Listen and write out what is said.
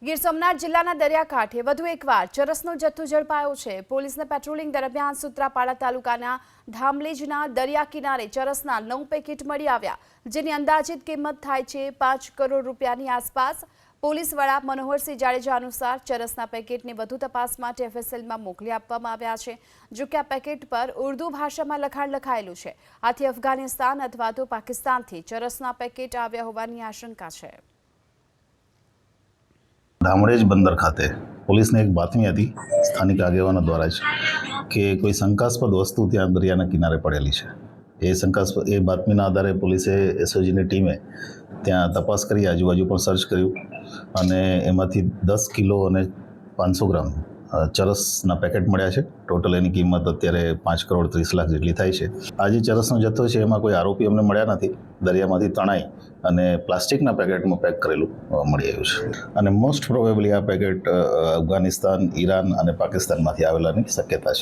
ગીર સોમનાથ જિલ્લાના દરિયાકાંઠે વધુ એકવાર ચરસનો જથ્થો ઝડપાયો છે। પોલીસને પેટ્રોલિંગ દરમિયાન સૂત્રાપાડા તાલુકાના ધામલેજના દરિયા કિનારે ચરસના 9 પેકેટ મળી આવ્યા, જેની અંદાજિત કિંમત થાય છે 5 કરોડ રૂપિયાની આસપાસ। પોલીસ વડા મનોહરસિંહ જાડેજા અનુસાર ચરસના પેકેટને વધુ તપાસ માટે એફએસએલમાં મોકલી આપવામાં આવ્યા છે। જો કે આ પેકેટ પર ઉર્દુ ભાષામાં લખાણ લખાયેલું છે, આથી અફઘાનિસ્તાન અથવા તો પાકિસ્તાનથી ચરસના પેકેટ આવ્યા હોવાની આશંકા છે। धामरेज बंदर खाते पुलिस ने एक बातमी थी स्थानिक आगेवानों द्वारा कि कोई शंकास्पद वस्तु त्या दरियाना किनारे पड़ेली है। ये बातमीना आधारे पुलिसे एसओजीनी टीमे त्या तपास करी आजूबाजू पर सर्च कर्युं अने एमांथी 10 किलो और 500 ग्राम चरसना पेकेट मळ्या छे। टोटल एनी किंमत अत्यारे 5 करोड़ 30 लाख जेटली थाय छे। आ जे चरसनो जथ्थो छे एमां कोई आरोपी अमने मळ्या नथी। दरियामांथी तणाई અને પ્લાસ્ટિકના પેકેટમાં પેક કરેલું મળી આવ્યું છે અને મોસ્ટ પ્રોબેબલી આ પેકેટ અફઘાનિસ્તાન, ઈરાન અને પાકિસ્તાનમાંથી આવેલાની શક્યતા છે।